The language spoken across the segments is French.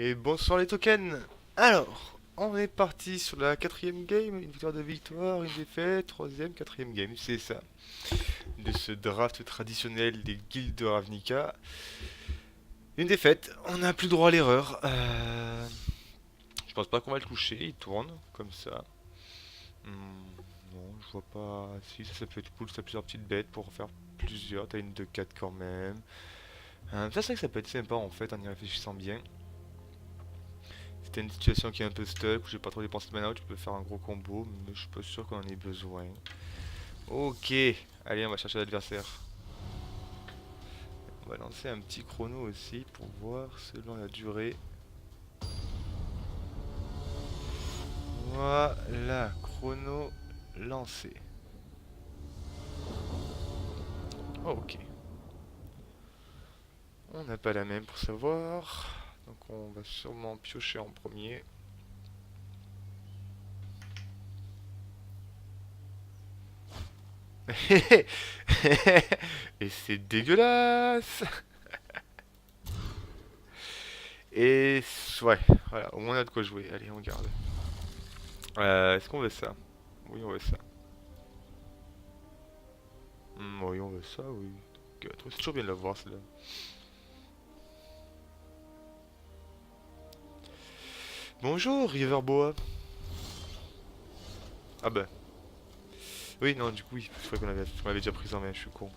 Et bonsoir les tokens. Alors, on est parti sur la quatrième game, une victoire de victoire, une défaite, troisième, quatrième game, c'est ça. De ce draft traditionnel des guildes de Ravnica. Une défaite, on n'a plus droit à l'erreur. Je pense pas qu'on va le toucher, il tourne comme ça. Non, je vois pas. Si, ça peut être cool, ça plusieurs petites bêtes pour faire plusieurs. T'as une de 4 quand même. Ça, c'est vrai que ça peut être sympa en fait en y réfléchissant bien. C'était une situation qui est un peu stuck, où j'ai pas trop dépensé de mana, où tu peux faire un gros combo, mais je suis pas sûr qu'on en ait besoin. Ok, allez, on va chercher l'adversaire. On va lancer un petit chrono aussi pour voir selon la durée. Voilà, chrono lancé. Ok, on n'a pas la même pour savoir. Donc on va sûrement piocher en premier. Et c'est dégueulasse. Et ouais, voilà, au moins on a de quoi jouer. Allez, on garde. Est-ce qu'on veut ça? Oui, on veut ça. Oui, on veut ça, oui. C'est toujours bien de la voir, celle-là. Bonjour, Riverboa. Ah bah. Oui, non, du coup, oui. Je croyais qu'on avait déjà pris en main, je suis con.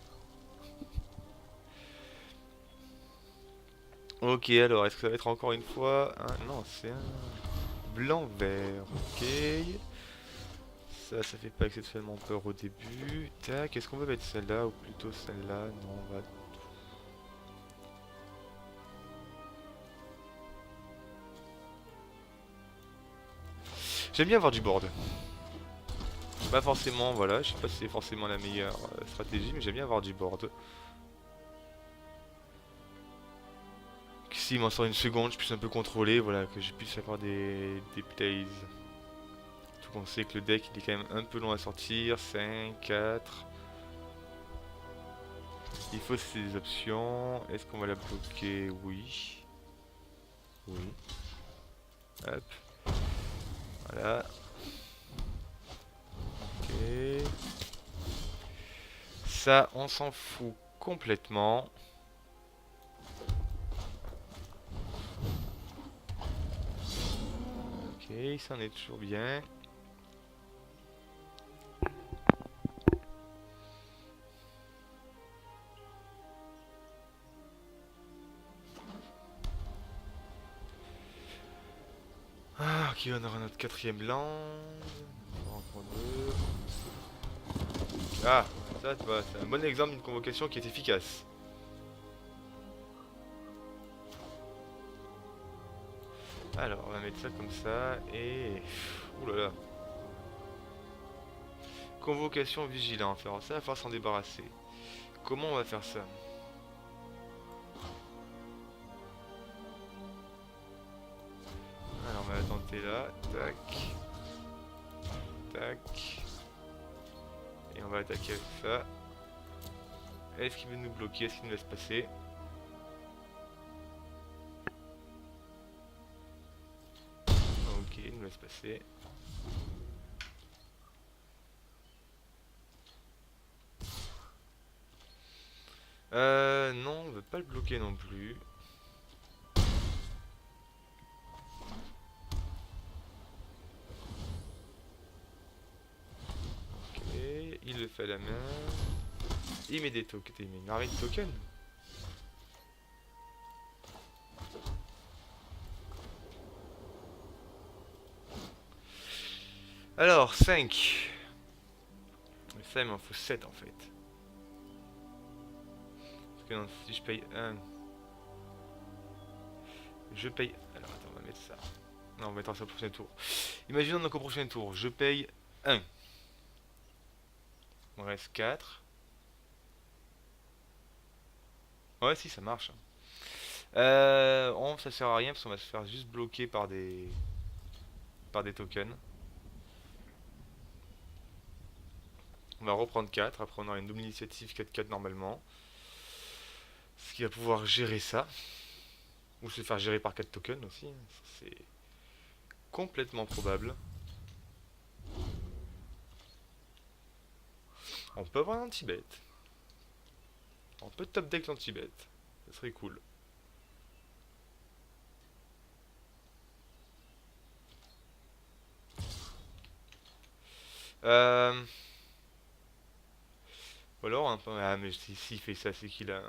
Ok, alors, est-ce que ça va être encore une fois Non, c'est un blanc-vert. Ok. Ça fait pas exceptionnellement peur au début. Tac, est-ce qu'on va mettre celle-là ou plutôt celle-là? Non, on va... J'aime bien avoir du board. Pas forcément, voilà, je sais pas si c'est forcément la meilleure stratégie, mais j'aime bien avoir du board. Que s'il m'en sort une seconde, je puisse un peu contrôler, voilà, que je puisse avoir des plays. Tout qu'on sait que le deck il est quand même un peu long à sortir. 5, 4. Il faut ces options. Est-ce qu'on va la bloquer? Oui. Oui. Hop. Voilà. Ok. Ça, on s'en fout complètement. Ok, ça en est toujours bien. Ah, ok, on aura notre quatrième land. On va en prendre deux. Ah, ça, tu vois, c'est un bon exemple d'une convocation qui est efficace. Alors, on va mettre ça comme ça et... Ouh là là. Convocation vigilante. Alors ça, il va falloir s'en débarrasser. Comment on va faire ça? Alors, on va la tenter là. Tac. Tac. Et on va attaquer avec ça. Est-ce qu'il veut nous bloquer? Est-ce qu'il nous laisse passer? Ok, il nous laisse passer. Non, on veut pas le bloquer non plus. Ok, il le fait à la main. Il met des tokens. Il met une armée de tokens. Alors, 5. Mais ça, il m'en faut 7 en fait. Parce que non, si je paye un, je paye. Alors, attends, on va mettre ça. Non, on va mettre ça au prochain tour. Imaginons donc au prochain tour, je paye un. Il me reste 4. Ouais, si, ça marche. Ça sert à rien parce qu'on va se faire juste bloquer par des tokens. On va reprendre 4. Après, on aura une double initiative 4-4 normalement. Ce qui va pouvoir gérer ça. Ou se faire gérer par 4 tokens aussi, hein. C'est complètement probable. On peut avoir un anti-bet. On peut top deck l'anti-bet. Ça serait cool. Euh... Ou alors un peu... Ah mais s'il fait ça, c'est qu'il a...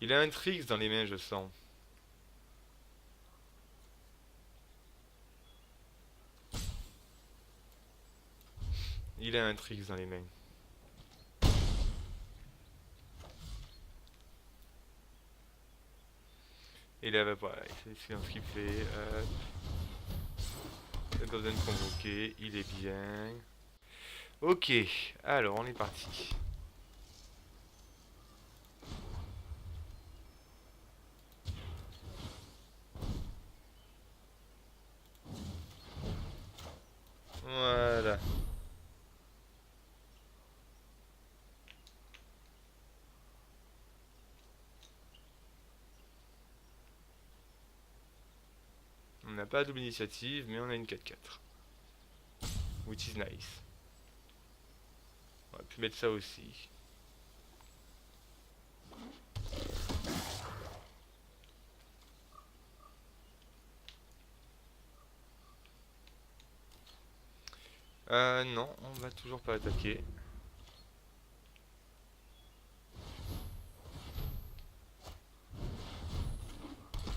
Il a un tricks dans les mains, je sens. Il a un tricks dans les mains. Et là, bah, voilà, c'est ce qu'il fait. Le golden convoqué, il est bien. Ok, alors on est parti. Voilà. On n'a pas de double initiative, mais on a une 4-4. Which is nice. On va pu mettre ça aussi. Non, on va toujours pas attaquer.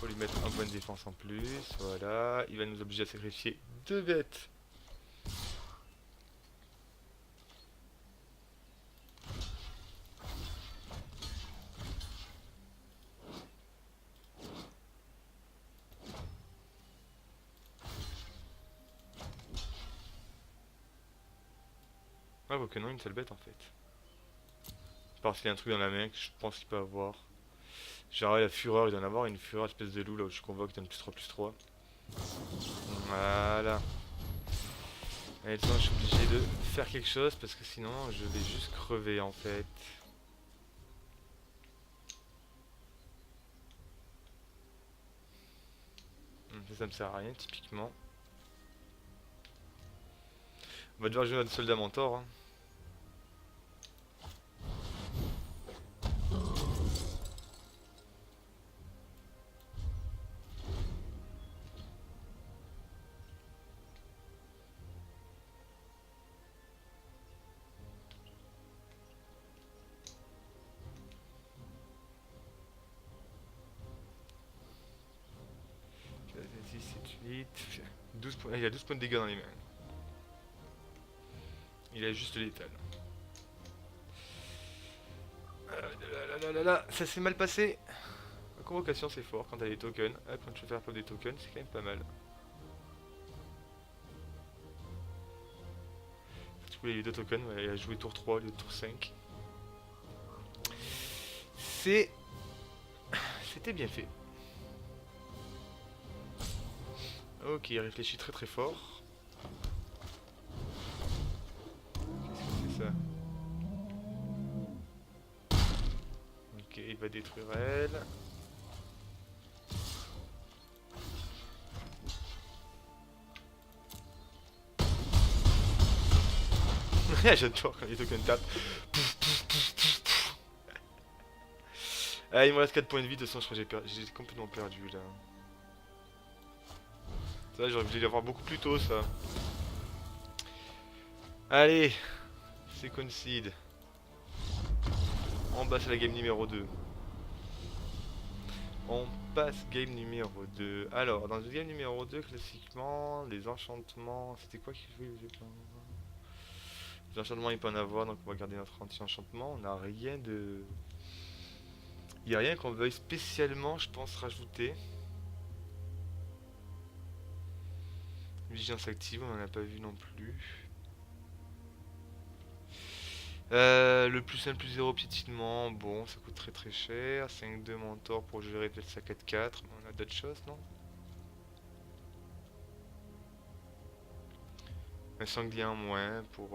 Faut lui mettre un point de défense en plus. Voilà, il va nous obliger à sacrifier 2 bêtes. Ah, que non, une seule bête en fait. Parce qu'il y a un truc dans la main que je pense qu'il peut avoir. Genre la fureur, il doit en avoir une fureur, espèce de loup là où je convoque, donne +3/+3. Voilà. Et maintenant je suis obligé de faire quelque chose parce que sinon je vais juste crever en fait. Ça me sert à rien typiquement. On va devoir jouer notre soldat mentor, hein. Six, 7, 8. 12 points. Il a 12 points de dégâts dans les mains. Il a juste létal. Ça s'est mal passé. La convocation c'est fort quand t'as des tokens. Ah, quand tu veux faire pop des tokens, c'est quand même pas mal. Du coup, il y a eu 2 tokens, ouais, il a joué tour 3 au lieu de tour 5. C'était bien fait. Ok, il réfléchit très très fort. Qu'est-ce que c'est ça? Ok, il va détruire elle. J'adore quand les tokens tapent. Ah, il me reste 4 points de vie, de toute façon, je crois que j'ai complètement perdu là. Ça, j'aurais voulu l'avoir beaucoup plus tôt, ça. Allez, c'est concede. On passe à la game numéro 2. On passe game numéro 2. Alors, dans le game numéro 2, classiquement, les enchantements. C'était quoi qui jouait? Les enchantements, il peut en avoir, donc on va garder notre anti-enchantement. On n'a rien de. Il n'y a rien qu'on veuille spécialement, je pense, rajouter. Vigilance active, on n'en a pas vu non plus. Le plus 1 plus 0 piétinement, bon, ça coûte très très cher. 5-2 mentor pour gérer peut-être sa 4-4, mais on a d'autres choses, non? Un sanglier en moins pour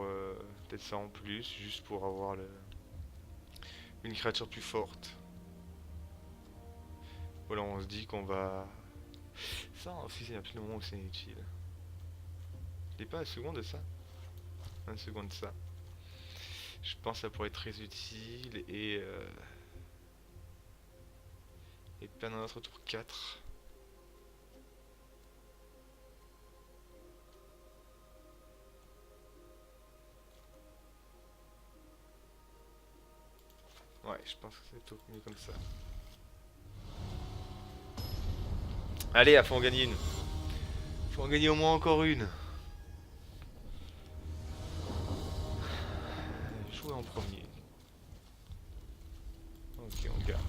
peut-être ça en plus, juste pour avoir Une créature plus forte. Voilà, on se dit qu'on va... Ça, si c'est plus le moment où c'est inutile. Il pas un second de ça? Un second de ça. Je pense que ça pourrait être très utile et pas dans notre tour 4. Ouais, je pense que c'est tout mieux comme ça. Allez, faut en gagner une. Faut en gagner au moins encore une. Jouer en premier. Ok, on garde.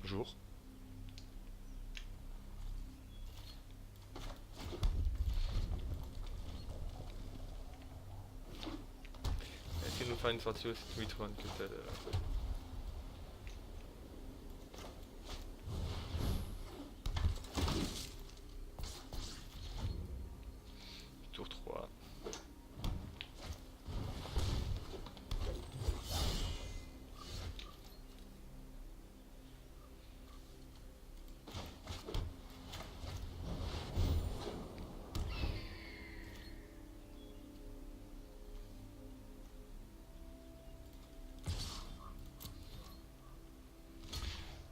Jour. Essaye de nous faire une sortie aussi Tweet One que tout à l'heure. Tour 3.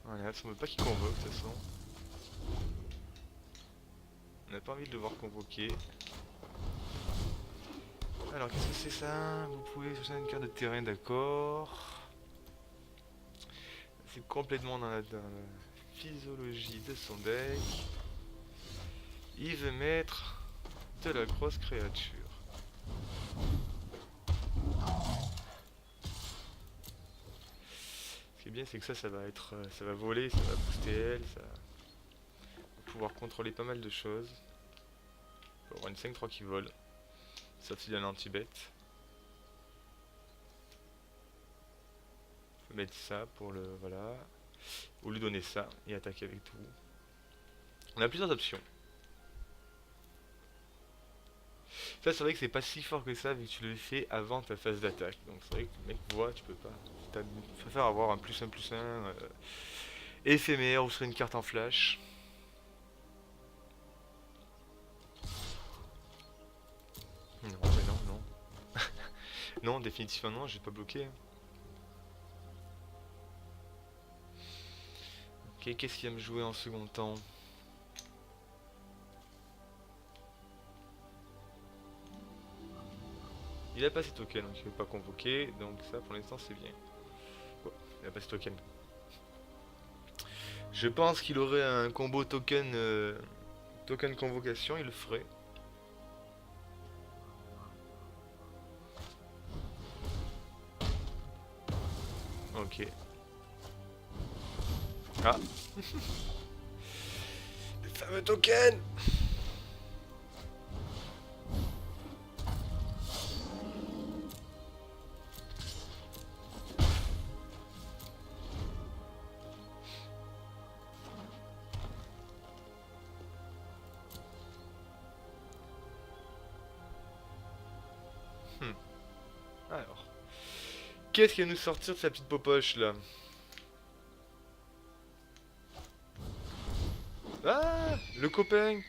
Voilà, ça me veut pas qu'il convoque de toute façon. On n'a pas envie de le voir convoquer. Alors, qu'est-ce que c'est ça? Vous pouvez choisir une carte de terrain, d'accord. C'est complètement dans la physiologie de son deck. Il veut mettre de la grosse créature. Ce qui est bien, c'est que ça va être, ça va voler, ça va booster elle, ça va pouvoir contrôler pas mal de choses. On va avoir une 5-3 qui vole, sauf s'il y a un anti-bête. On peut mettre ça pour le, voilà, ou lui donner ça et attaquer avec tout. On a plusieurs options. Ça, c'est vrai que c'est pas si fort que ça vu que tu le fais avant ta phase d'attaque. Donc c'est vrai que le mec voit, tu peux pas. Tu préfères avoir un +1/+1 éphémère ou sur une carte en flash. Non, mais non, non. Non, définitivement non, j'ai pas bloqué. Ok, qu'est-ce qu'il va me jouer en second temps? Il a pas ses tokens, donc il ne veut pas convoquer, donc ça pour l'instant c'est bien. Bon, il a pas ses tokens. Je pense qu'il aurait un combo token, token convocation, il le ferait. Ok. Ah. Le fameux token. Alors. Qu'est-ce qu'il va nous sortir de sa petite popoche là? Ah, le copain.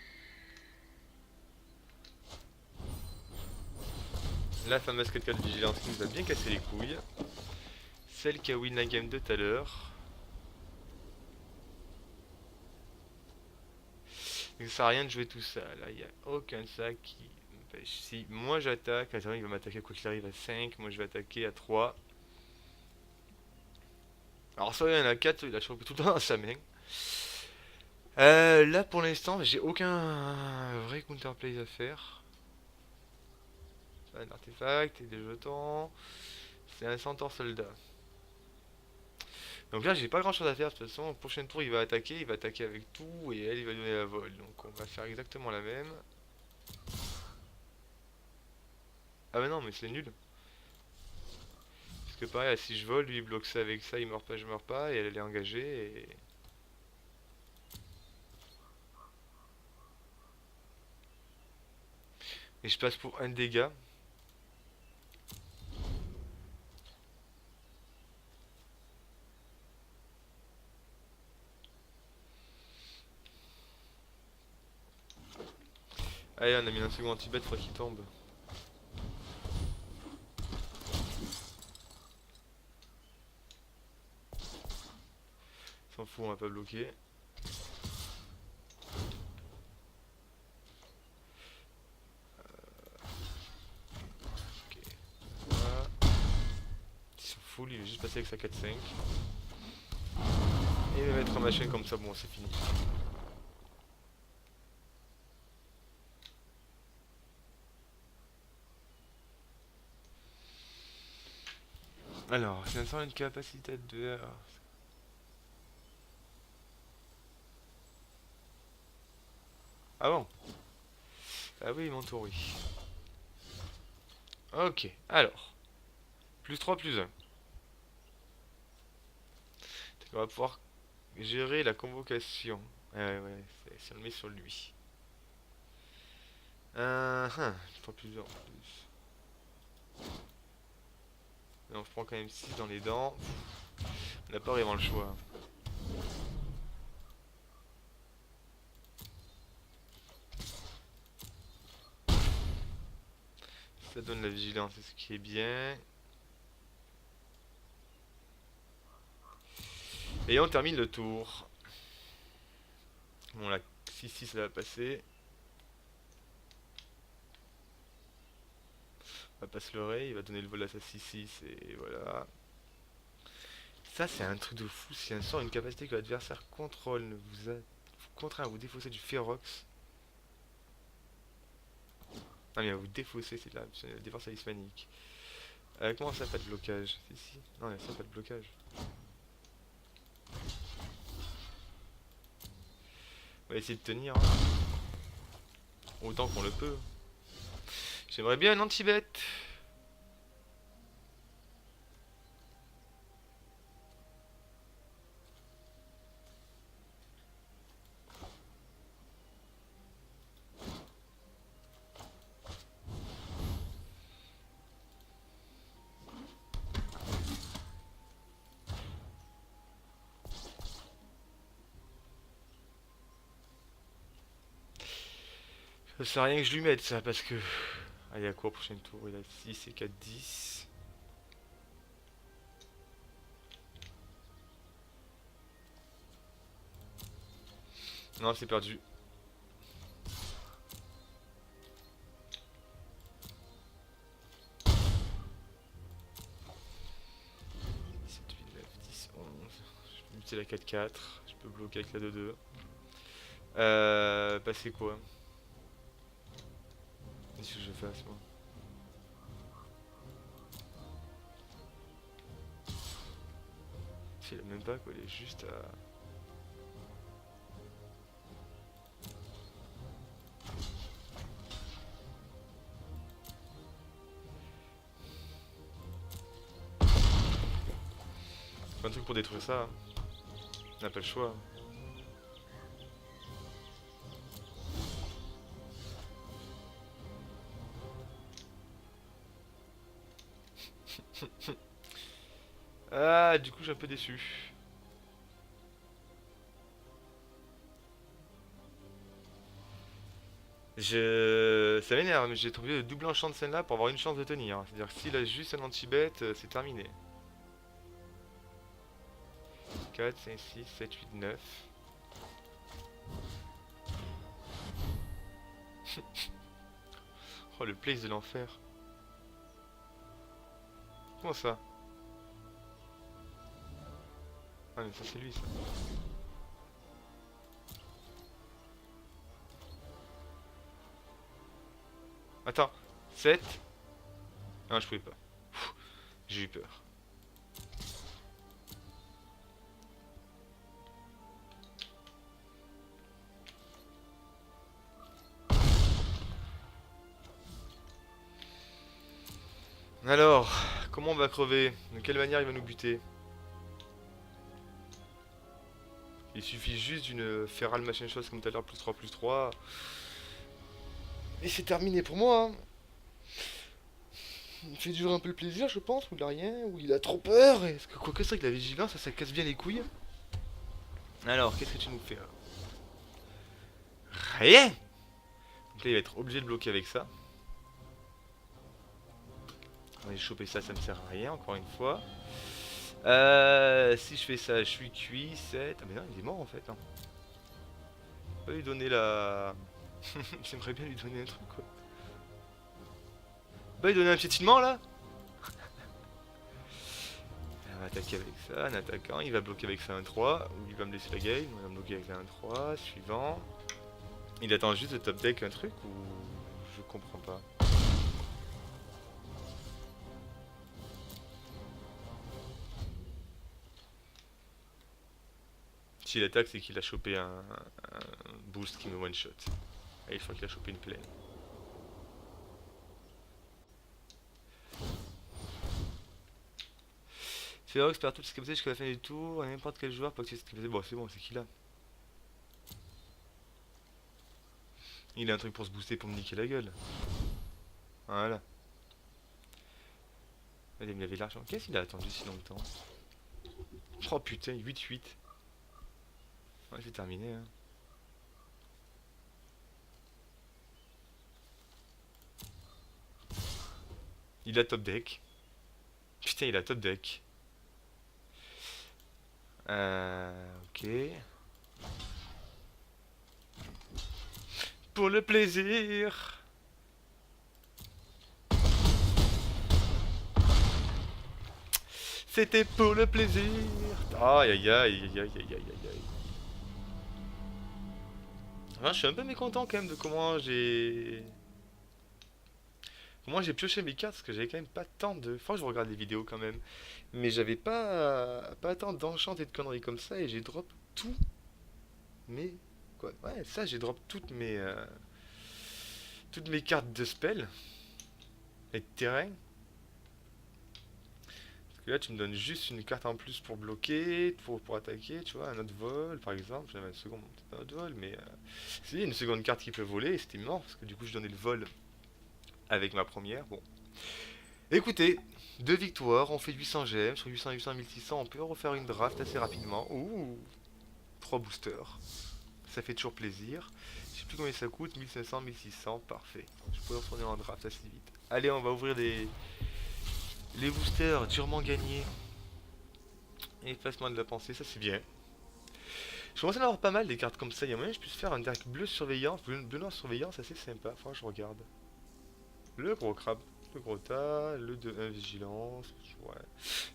La fameuse 4 de vigilance qui nous a bien cassé les couilles. Celle qui a win la game de tout à l'heure. Ça sert à rien de jouer tout ça. Là, il n'y a aucun sac qui m'empêche. Si moi j'attaque, il va m'attaquer quoi qu'il arrive à 5. Moi je vais attaquer à 3. Alors, soit il y en a 4, il a chopé tout le temps dans sa main. Là pour l'instant, j'ai aucun vrai counterplay à faire. Un artefact et des jetons. C'est un centaure soldat. Donc là, j'ai pas grand chose à faire. De toute façon, au prochain tour, il va attaquer avec tout. Et elle, il va donner la vol. Donc on va faire exactement la même. Ah, mais non, mais c'est nul. Parce que pareil, si je vole, lui il bloque ça avec ça, il meurt pas, je meurs pas. Et elle est engagée. Et... Et je passe pour un dégât. Allez, on a mis un second anti-bet, faut qu'il tombe. S'en fout, on va pas bloquer. Ok. Voilà. Il s'en fout, il est juste passé avec sa 4-5. Et il va mettre un machin comme ça, bon, c'est fini. Alors, 500 une capacité de... Ah bon? Ah oui, mon tour, oui. Ok, alors. Plus 3, plus 1. On va pouvoir gérer la convocation. Ouais, si on le met sur lui. 3 plus 1 en plus. Non, je prends quand même 6 dans les dents. On n'a pas vraiment le choix. Ça donne la vigilance, c'est ce qui est bien. Et on termine le tour. Bon, la 6-6, ça va passer. On va passer l'oreille, il va donner le vol à sa 6-6 et voilà. Ça, c'est un truc de fou. Si un sort une capacité que l'adversaire contrôle ne vous contraint à vous défausser du Ferox. Ah, mais à vous défausser, c'est là, c'est la défense hispanique. Comment ça, pas de blocage? Si. Non, ça, pas de blocage. On va essayer de tenir, hein. Autant qu'on le peut. J'aimerais bien un anti-bet. Ça sert à rien que je lui mette ça parce que. Allez, à quoi au prochain tour? Il a 6 et 4, 10. Non, c'est perdu. 7, 8, 9, 10, 11. Je peux muter la 4, 4. Je peux bloquer avec la 2, 2. Passer quoi? Qu'est-ce que je fasse moi? Il a même pas quoi, il est juste à. Pas un truc pour détruire ça, hein. On n'a pas le choix. Ah, du coup, je suis un peu déçu. Ça m'énerve, mais j'ai trouvé le double enchant de scène là pour avoir une chance de tenir. C'est-à-dire que s'il a juste un anti-bet, c'est terminé. 4, 5, 6, 7, 8, 9. Oh, le place de l'enfer. Comment ça? Ah, mais ça, c'est lui, ça. Attends, 7. Non, je pouvais pas. J'ai eu peur. Alors, comment on va crever? De quelle manière il va nous buter? Il suffit juste d'une ferale machin chose comme tout à l'heure, plus 3, plus 3. Et c'est terminé pour moi, hein. Il fait durer un peu le plaisir, je pense, ou il a rien, ou il a trop peur. Parce que quoi que c'est que la vigilance, ça casse bien les couilles. Alors, qu'est-ce que tu nous fais là? Rien. Donc là, il va être obligé de bloquer avec ça. On va aller choper ça, ça me sert à rien, encore une fois. Si je fais ça, je suis cuit, 7. Ah mais non, il est mort en fait, hein. Je vais pas lui donner la... J'aimerais bien lui donner un truc, quoi. Bah, lui donner un piétinement, là. On va attaquer avec ça, un attaquant, il va bloquer avec ça un 3, ou il va me laisser la game, il va me bloquer avec ça un 3, suivant. Il attend juste de top deck un truc, ou... Je comprends pas. S'il attaque, c'est qu'il a chopé un boost qui me one-shot. Et je crois qu'il a chopé une plaine. Ferox perd toutes ses capacités jusqu'à la fin du tour, et n'importe quel joueur peut activer cette capacité. Bon, c'est bon, c'est qu'il a. Il a un truc pour se booster pour me niquer la gueule. Voilà. Allez, il avait l'argent. Qu'est-ce qu'il a attendu si longtemps? Oh putain, 8-8. Ouais, c'est terminé, hein. Il a top deck. Putain, il a top deck. Ok. Pour le plaisir. C'était pour le plaisir. Aïe aïe aïe aïe aïe aïe aïe aïe. Enfin, je suis un peu mécontent quand même de comment j'ai pioché mes cartes parce que j'avais quand même pas tant de. Enfin, je regarde les vidéos quand même, mais j'avais pas tant d'enchant et de conneries comme ça et j'ai drop tout mes quoi. Ouais, ça j'ai drop toutes mes cartes de spell et de terrain. Parce que là, tu me donnes juste une carte en plus pour bloquer, pour attaquer, tu vois, un autre vol par exemple. J'avais un second, peut-être un autre vol, mais c'est une seconde carte qui peut voler et c'était mort parce que du coup, je donnais le vol avec ma première. Bon, écoutez, 2 victoires, on fait 800 gemmes, sur 800, 800, 1600, on peut refaire une draft assez rapidement. Ouh, 3 boosters, ça fait toujours plaisir. Je sais plus combien ça coûte, 1500, 1600, parfait. Je peux retourner en draft assez vite. Allez, on va ouvrir les boosters durement gagnés. Effacement de la pensée, ça c'est bien. Je commence à en avoir pas mal des cartes comme ça, il y a moyen que je puisse faire un deck bleu surveillance, bleu noir surveillance assez sympa, faut que je regarde. Le gros crabe, le gros tas, le 2-1 vigilance, ouais.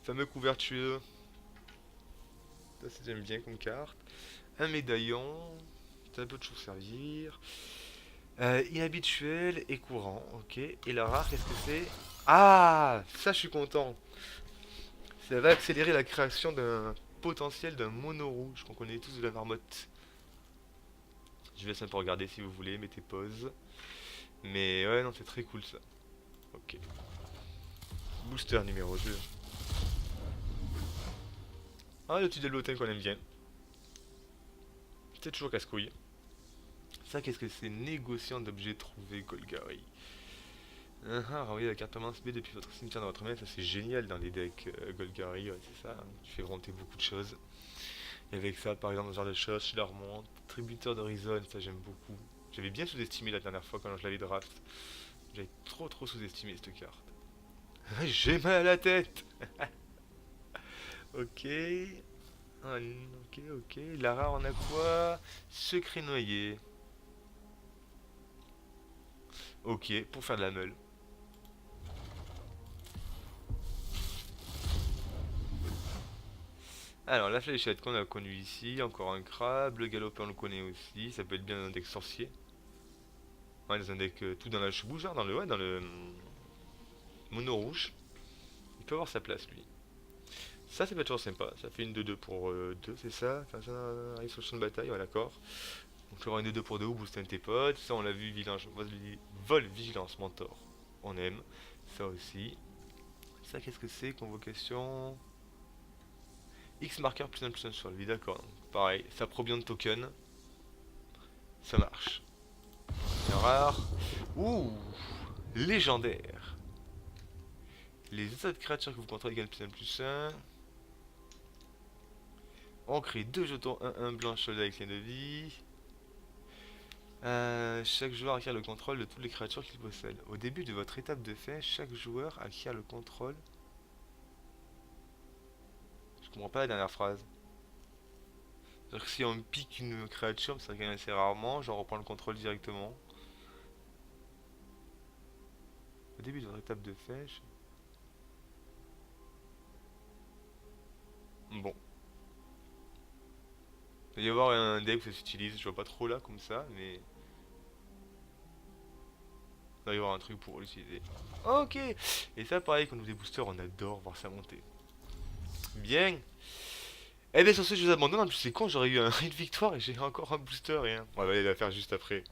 Fameux couverture. Ça c'est j'aime bien comme carte. Un médaillon, ça peut toujours servir. Inhabituel et courant, ok. Et la rare, qu'est-ce que c'est? Ah, ça je suis content. Ça va accélérer la création d'un potentiel d'un mono rouge qu'on connaît tous de la marmotte. Je vais laisse un peu regarder si vous voulez, mettez pause. Mais ouais, non, c'est très cool ça. Ok. Booster numéro 2. Ah, le petit délotin qu'on aime bien. C'est toujours casse-couille. Ça, qu'est-ce que c'est? Négociant d'objets trouvés, Golgari. Renvoyer la carte permanence B depuis votre cimetière dans votre main, ça c'est génial dans les decks Golgari, ouais, c'est ça, hein. Tu fais remonter beaucoup de choses. Et avec ça, par exemple, ce genre de choses, je la remonte. Tributeur d'Horizon, ça j'aime beaucoup. J'avais bien sous-estimé la dernière fois quand je l'avais draft. J'avais trop sous-estimé cette carte. J'ai mal à la tête. Ok. Ah, ok. Lara, on a quoi? Secret noyé. Ok, pour faire de la meule. Alors, la fléchette qu'on a connue ici, encore un crabe, le galopin on le connaît aussi, ça peut être bien dans un deck sorcier. Ouais, dans un deck tout dans la chouboule, genre dans le mono rouge. Il peut avoir sa place lui. Ça peut être toujours sympa, ça fait une 2-2 pour 2, c'est ça? Quand ça arrive sur le champ de bataille, ouais d'accord. Donc tu auras une 2-2 pour 2 ou booster un de tes potes, ça on l'a vu, vol, vigilance, mentor. On aime, ça aussi. Ça qu'est-ce que c'est? Convocation. X marqueur plus 1 sur lui, d'accord. Pareil, ça provient de token. Ça marche. C'est rare. Ouh, légendaire. Les autres créatures que vous contrôlez gagnent +1/+1. On crée 2 jetons 1-1 blanc soldats avec lien de vie. Chaque joueur acquiert le contrôle de toutes les créatures qu'il possède. Au début de votre étape de fin, chaque joueur acquiert le contrôle. Je comprends pas la dernière phrase. C'est-à-dire que si on pique une créature, ça gagne assez rarement, j'en reprends le contrôle directement. Au début de votre étape de fin. Bon. Il va y avoir un deck où ça s'utilise, je vois pas trop là comme ça, mais. Il va y avoir un truc pour l'utiliser. Ok. Et ça pareil, quand on ouvre des boosters, on adore voir ça monter. Bien. Eh bien sur ce je vous abandonne, en plus c'est con, j'aurais eu une victoire et j'ai encore un booster et un. On va aller la faire juste après.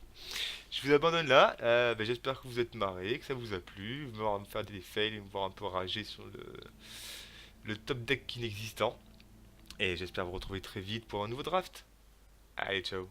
Je vous abandonne là, j'espère que vous êtes marrés, que ça vous a plu, vous voir me faire des fails et me voir un peu rager sur le top deck inexistant. Et j'espère vous retrouver très vite pour un nouveau draft. Allez, ciao.